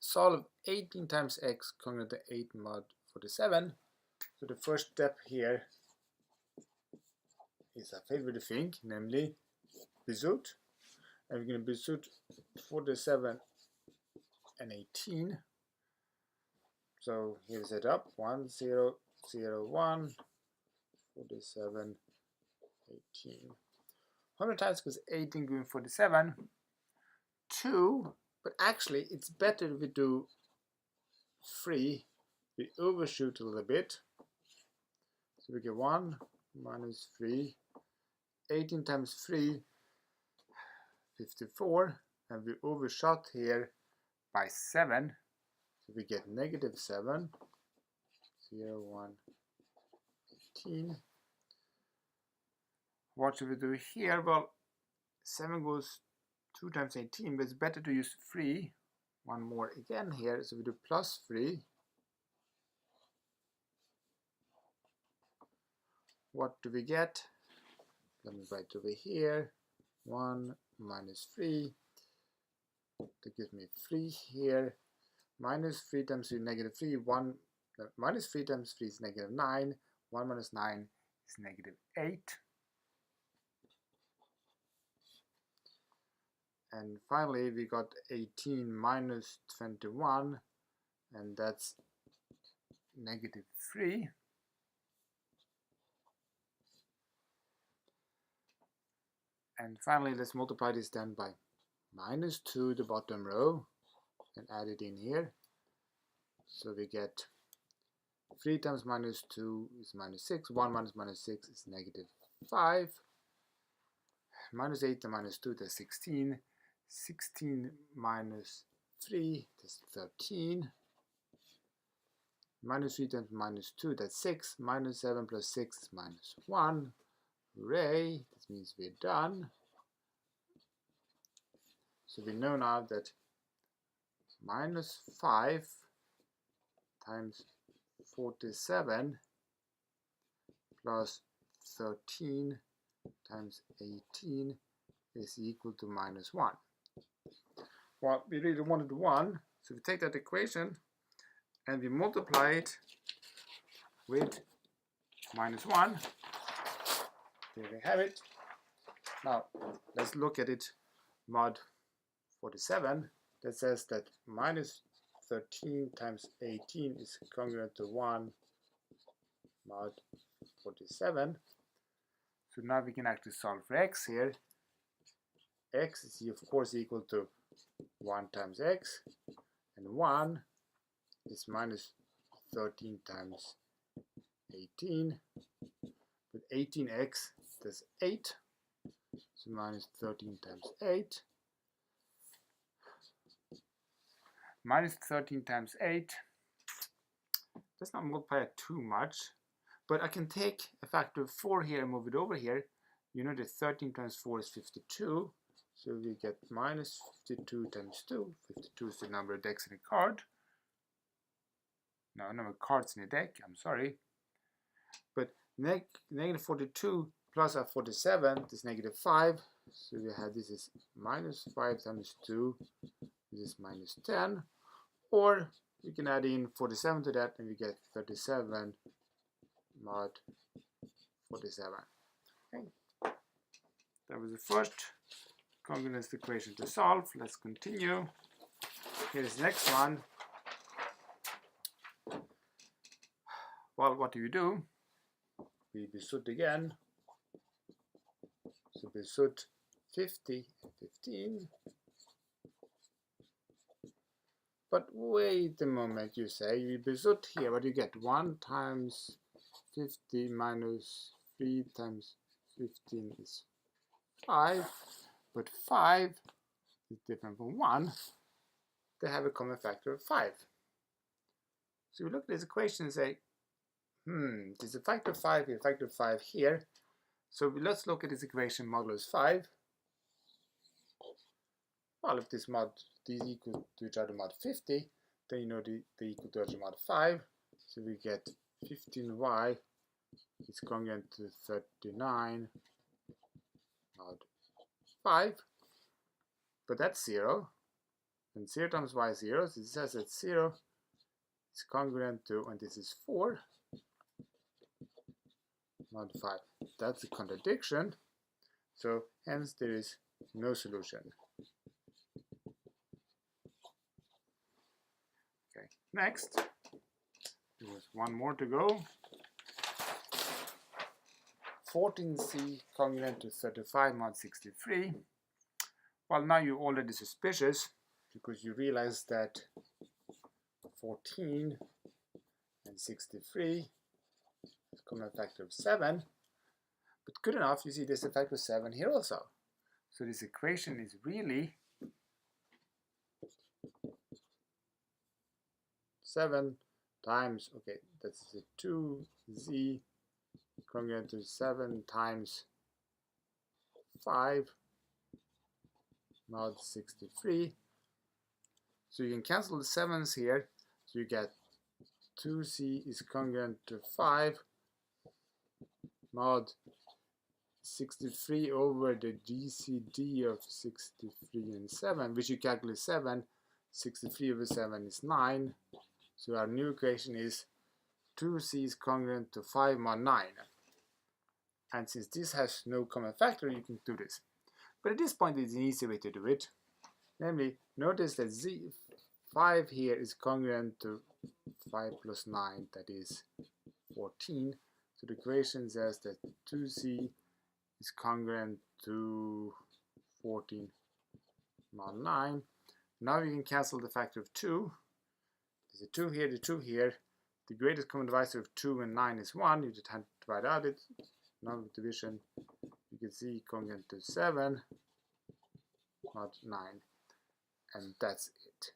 solve 18 times x congruent to 8 mod 47. So the first step here is a favorite thing, namely Bezout. And we're going to Bezout 47 and 18. So here's it up 1 0 0 1 47 18. How many times goes 18 going 47? 2, but actually it's better if we do 3. We overshoot a little bit. So we get 1 minus 3. 18 times 3, 54. And we overshot here by 7. So we get negative 7. 0, 1, 18. What should we do here? Well, 7 goes 2 times 18, but it's better to use 3. One more again here, so we do plus 3. What do we get? Let me write over here. 1 minus 3. That gives me 3 here. Minus 3 times 3 is negative 3. Minus 3 times 3 is negative 9. 1 minus 9 is negative 8. And finally, we got 18 minus 21, and that's negative 3. And finally, let's multiply this then by minus 2, the bottom row, and add it in here. So we get 3 times minus 2 is minus 6. 1 minus minus 6 is negative 5. Minus 8 and minus 2, that's 16. 16 minus 3, that's 13. Minus 3 times minus 2, that's 6. Minus 7 plus 6 is minus 1. Hooray! This means we're done. So we know now that minus 5 times 47 plus 13 times 18 is equal to minus 1. Well, we really wanted 1, so we take that equation and we multiply it with minus 1. There we have it. Now, let's look at it mod 47. That says that minus 13 times 18 is congruent to 1 mod 47. So now we can actually solve for x here. X is of course equal to 1 times x, and 1 is minus 13 times 18. With 18x, that's 8. So minus 13 times 8. Minus 13 times 8 does not multiply too much, but I can take a factor of 4 here and move it over here. You know that 13 times 4 is 52, so we get minus 52 times 2. 52 is the number of decks in a card. No, number of cards in a deck, I'm sorry. But negative 42 plus our 47 is negative 5. So we have this is minus 5 times 2. This is minus 10. Or we can add in 47 to that and we get 37 mod 47. Okay. That was the first congruence equation to solve. Let's continue. Here's the next one. Well, what do you do? We Bezout again. So Bezout 50 and 15. But wait a moment, you say. You Bezout here, what do you get? 1 times 50 minus 3 times 15 is 5. But 5 is different from 1. They have a common factor of 5. So we look at this equation and say, there's a factor of 5 here, factor of 5 here. So let's look at this equation modulus 5. Well, if these equal to each other mod 50, then you know they equal to each other mod 5. So we get 15y is congruent to 39 mod 5. But that's 0. And 0 times y is 0, so this says that 0 is congruent to, and this is 4, not 5. That's a contradiction, so hence there is no solution. Okay, next, there's one more to go. 14c congruent to 35 mod 63. Well, now you're already suspicious because you realize that 14 and 63 is a common factor of 7. But good enough, you see there's a factor of 7 here also. So this equation is really 7 times, okay, that's a 2z congruent to 7 times 5 mod 63. So you can cancel the 7s here, so you get 2c is congruent to 5 mod 63 over the GCD of 63 and 7, which you calculate 7. 63 over 7 is 9. So our new equation is 2c is congruent to 5 mod 9. And since this has no common factor, you can do this. But at this point, it's an easy way to do it. Namely, notice that 5 here is congruent to 5 plus 9, that is 14. So the equation says that 2c is congruent to 14 mod 9. Now you can cancel the factor of 2. There's a 2 here, the 2 here. The greatest common divisor of 2 and 9 is 1. You just have to divide out it. Now with division, you can see congruent to 7 mod 9. And that's it.